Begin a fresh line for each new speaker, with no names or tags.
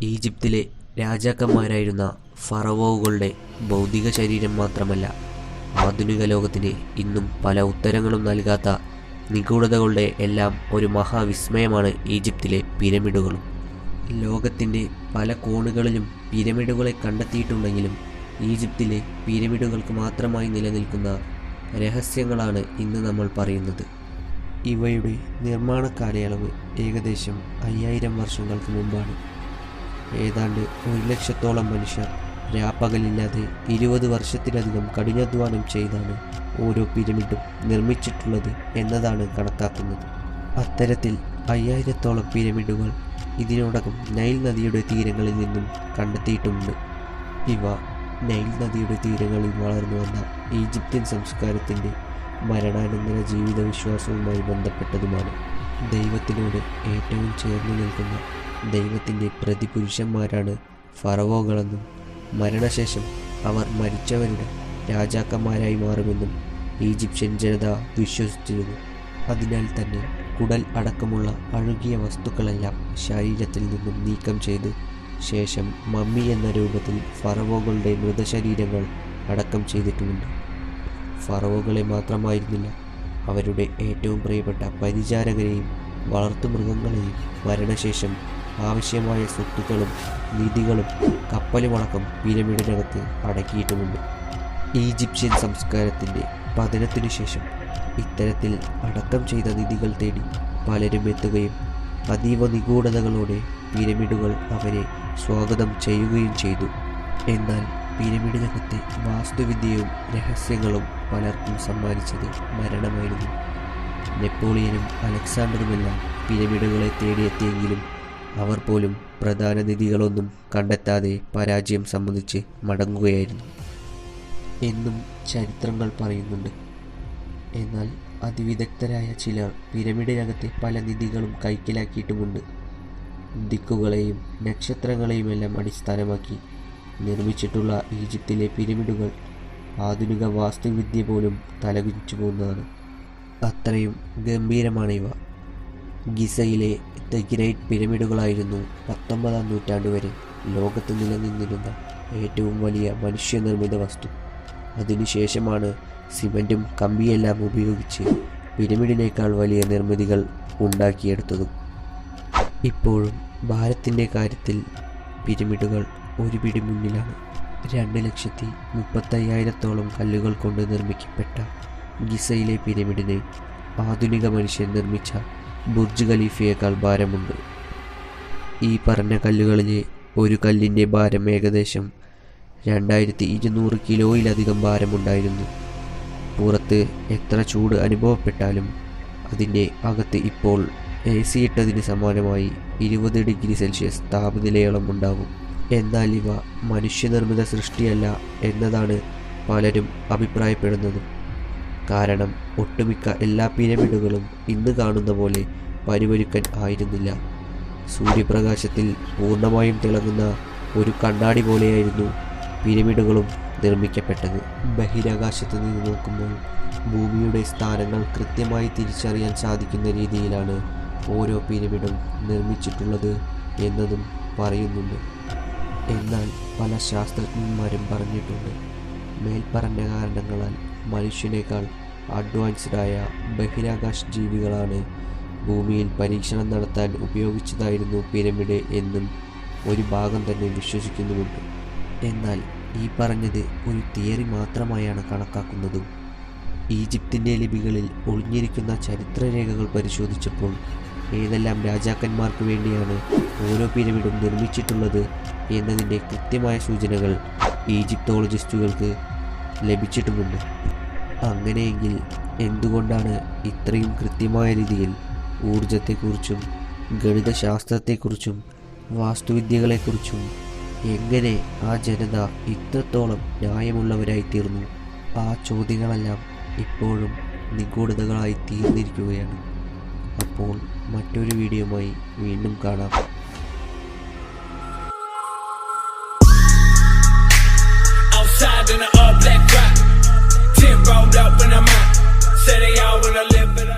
ഈജിപ്തിലെ രാജാക്കന്മാരായിരുന്ന ഫറവോകളുടെ ഭൗതിക ശരീരം മാത്രമല്ല, ആധുനിക ലോകത്തിന് ഇന്നും പല ഉത്തരങ്ങളും നൽകാത്ത നിഗൂഢതകളുടെ എല്ലാം ഒരു മഹാവിസ്മയമാണ് ഈജിപ്തിലെ പിരമിഡുകളും. ലോകത്തിൻ്റെ പല കോണുകളിലും പിരമിഡുകളെ കണ്ടെത്തിയിട്ടുണ്ടെങ്കിലും ഈജിപ്തിലെ പിരമിഡുകൾക്ക് മാത്രമായി നിലനിൽക്കുന്ന രഹസ്യങ്ങളാണ് ഇന്ന് നമ്മൾ പറയുന്നത്. ഇവയുടെ നിർമ്മാണ കാലയളവ് ഏകദേശം 5000 വർഷങ്ങൾക്ക് മുമ്പാണ്. ഏതാണ്ട് 1,00,000-ഓളം മനുഷ്യർ രാപ്പകലില്ലാതെ 20 വർഷത്തിലധികം കഠിനാധ്വാനം ചെയ്താണ് ഓരോ പിരമിഡും നിർമ്മിച്ചിട്ടുള്ളത് എന്നതാണ് കണക്കാക്കുന്നത്. അത്തരത്തിൽ 5000-ഓളം പിരമിഡുകൾ ഇതിനോടകം നൈൽ നദിയുടെ തീരങ്ങളിൽ നിന്നും കണ്ടെത്തിയിട്ടുമുണ്ട്. ഇവ നൈൽ നദിയുടെ തീരങ്ങളിൽ വളർന്നു വന്ന ഈജിപ്ഷ്യൻ സംസ്കാരത്തിൻ്റെ മരണാനന്തര ജീവിത വിശ്വാസവുമായി ബന്ധപ്പെട്ടതുമാണ്. ദൈവത്തിനോട് ഏറ്റവും ചേർന്ന് നിൽക്കുന്ന ദൈവത്തിൻ്റെ പ്രതിപുരുഷന്മാരാണ് ഫറവോകളെന്നും മരണശേഷം അവർ മരിച്ചവരുടെ രാജാക്കന്മാരായി മാറുമെന്നും ഈജിപ്ഷ്യൻ ജനത വിശ്വസിച്ചിരുന്നു. അതിനാൽ തന്നെ കുടൽ അടക്കമുള്ള അഴുകിയ വസ്തുക്കളെല്ലാം ശരീരത്തിൽ നിന്നും നീക്കം ചെയ്ത് ശേഷം മമ്മി എന്ന രൂപത്തിൽ ഫറവോകളുടെ മൃതശരീരങ്ങൾ അടക്കം ചെയ്തിട്ടുമുണ്ട്. ഫറവോകളെ മാത്രമായിരുന്നില്ല, അവരുടെ ഏറ്റവും പ്രിയപ്പെട്ട പരിചാരകരെയും വളർത്തുമൃഗങ്ങളെയും മരണശേഷം ആവശ്യമായ സ്വത്തുക്കളും നിധികളും കപ്പലുമടക്കം പിരമിഡിനകത്ത് അടക്കിയിട്ടുമുണ്ട്. ഈജിപ്ഷ്യൻ സംസ്കാരത്തിൻ്റെ പതനത്തിനു ശേഷം ഇത്തരത്തിൽ അടക്കം ചെയ്ത നിധികൾ തേടി പലരും എത്തുകയും അതീവ നിഗൂഢതകളോടെ പിരമിഡുകൾ അവരെ സ്വാഗതം ചെയ്യുകയും ചെയ്തു. എന്നാൽ പിരമിഡിനകത്തെ വാസ്തുവിദ്യയും രഹസ്യങ്ങളും പലർക്കും സമ്മാനിച്ചത് മരണമായിരുന്നു. നെപ്പോളിയനും അലക്സാണ്ടറുമെല്ലാം പിരമിഡുകളെ തേടിയെത്തിയെങ്കിലും അവർ പോലും പ്രധാന നിധികളൊന്നും കണ്ടെത്താതെ പരാജയം സമ്മതിച്ച് മടങ്ങുകയായിരുന്നു എന്നും ചരിത്രങ്ങൾ പറയുന്നുണ്ട്. എന്നാൽ അതിവിദഗ്ധരായ ചിലർ പിരമിഡിനകത്തെ പല നിധികളും കൈക്കലാക്കിയിട്ടുമുണ്ട്. ദിക്കുകളെയും നക്ഷത്രങ്ങളെയുമെല്ലാം അടിസ്ഥാനമാക്കി നിർമ്മിച്ചിട്ടുള്ള ഈജിപ്തിലെ പിരമിഡുകൾ ആധുനിക വാസ്തുവിദ്യ പോലും തലകുനിച്ചു പോകുന്നതാണ്. അത്രയും ഗംഭീരമാണ് ഇവ. ഗിസയിലെ ദ ഗ്രേറ്റ് പിരമിഡുകളായിരുന്നു 19-ാം നൂറ്റാണ്ട് വരെ ലോകത്ത് നിലനിന്നിരുന്ന ഏറ്റവും വലിയ മനുഷ്യനിർമ്മിത വസ്തു. അതിനുശേഷമാണ് സിമൻറ്റും കമ്പിയെല്ലാം ഉപയോഗിച്ച് പിരമിഡിനേക്കാൾ വലിയ നിർമ്മിതികൾ ഉണ്ടാക്കിയെടുത്തതും. ഇപ്പോഴും ഭാരത്തിൻ്റെ കാര്യത്തിൽ പിരമിഡുകൾ ഒരു പിടി മുന്നിലാണ്. 2,35,000-ഓളം കല്ലുകൾ കൊണ്ട് നിർമ്മിക്കപ്പെട്ട ഗിസയിലെ പിരമിഡിന് ആധുനിക മനുഷ്യൻ നിർമ്മിച്ച ബുർജ് ഖലീഫയേക്കാൾ ഭാരമുണ്ട്. ഈ പറഞ്ഞ കല്ലുകളിലെ ഒരു കല്ലിൻ്റെ ഭാരം ഏകദേശം 2200 കിലോയിലധികം ഭാരമുണ്ടായിരുന്നു. പുറത്ത് എത്ര ചൂട് അനുഭവപ്പെട്ടാലും അതിൻ്റെ അകത്ത് ഇപ്പോൾ AC ഇട്ടതിന് സമാനമായി 20 ഡിഗ്രി സെൽഷ്യസ് താപനിലയോളം ഉണ്ടാവും. എന്നാൽ ഇവ മനുഷ്യനിർമ്മിത സൃഷ്ടിയല്ല എന്നതാണ് പലരും അഭിപ്രായപ്പെടുന്നത്. കാരണം ഒട്ടുമിക്ക എല്ലാ പിരമിഡുകളും ഇന്ന് കാണുന്ന പോലെ പരുപരുക്കൻ ആയിരുന്നില്ല. സൂര്യപ്രകാശത്തിൽ പൂർണ്ണമായും തിളങ്ങുന്ന ഒരു കണ്ണാടി പോലെയായിരുന്നു പിരമിഡുകളും നിർമ്മിക്കപ്പെട്ടത്. ബഹിരാകാശത്ത് നിന്ന് നോക്കുമ്പോൾ ഭൂമിയുടെ സ്ഥാനങ്ങൾ കൃത്യമായി തിരിച്ചറിയാൻ സാധിക്കുന്ന രീതിയിലാണ് ഓരോ പിരമിഡും നിർമ്മിച്ചിട്ടുള്ളത് എന്നതും പറയുന്നുണ്ട്. എന്നാൽ പല ശാസ്ത്രജ്ഞന്മാരും പറഞ്ഞിട്ടുണ്ട്, മേൽപ്പറഞ്ഞ കാരണങ്ങളാൽ മനുഷ്യനേക്കാൾ അഡ്വാൻസ്ഡായ ബഹിരാകാശ ജീവികളാണ് ഭൂമിയിൽ പരീക്ഷണം നടത്താൻ ഉപയോഗിച്ചതായിരുന്നു പിരമിഡ് എന്നും ഒരു ഭാഗം തന്നെ വിശ്വസിക്കുന്നുമുണ്ട്. എന്നാൽ ഈ പറഞ്ഞത് ഒരു തിയറി മാത്രമായാണ് കണക്കാക്കുന്നതും. ഈജിപ്തിൻ്റെ ലിപികളിൽ ഒളിഞ്ഞിരിക്കുന്ന ചരിത്രരേഖകൾ പരിശോധിച്ചപ്പോൾ ഏതെല്ലാം രാജാക്കന്മാർക്ക് വേണ്ടിയാണ് ഓരോ പിരമിഡും നിർമ്മിച്ചിട്ടുള്ളത് എന്നതിൻ്റെ കൃത്യമായ സൂചനകൾ ഈജിപ്തോളജിസ്റ്റുകൾക്ക് ലഭിച്ചിട്ടുമുണ്ട്. അങ്ങനെയെങ്കിൽ എന്തുകൊണ്ടാണ് ഇത്രയും കൃത്യമായ രീതിയിൽ ഊർജത്തെക്കുറിച്ചും ഗണിതശാസ്ത്രത്തെക്കുറിച്ചും വാസ്തുവിദ്യകളെക്കുറിച്ചും എങ്ങനെ ആ ജനത ഇത്രത്തോളം ന്യായമുള്ളവരായി തീർന്നു? ആ ചോദ്യങ്ങളെല്ലാം ഇപ്പോഴും നിഗൂഢതകളായി തീർന്നിരിക്കുകയാണ്. അപ്പോൾ മറ്റൊരു വീഡിയോയുമായി വീണ്ടും കാണാം. In a all black drop, 10 rolled up and I'm out. Say they all wanna live, but I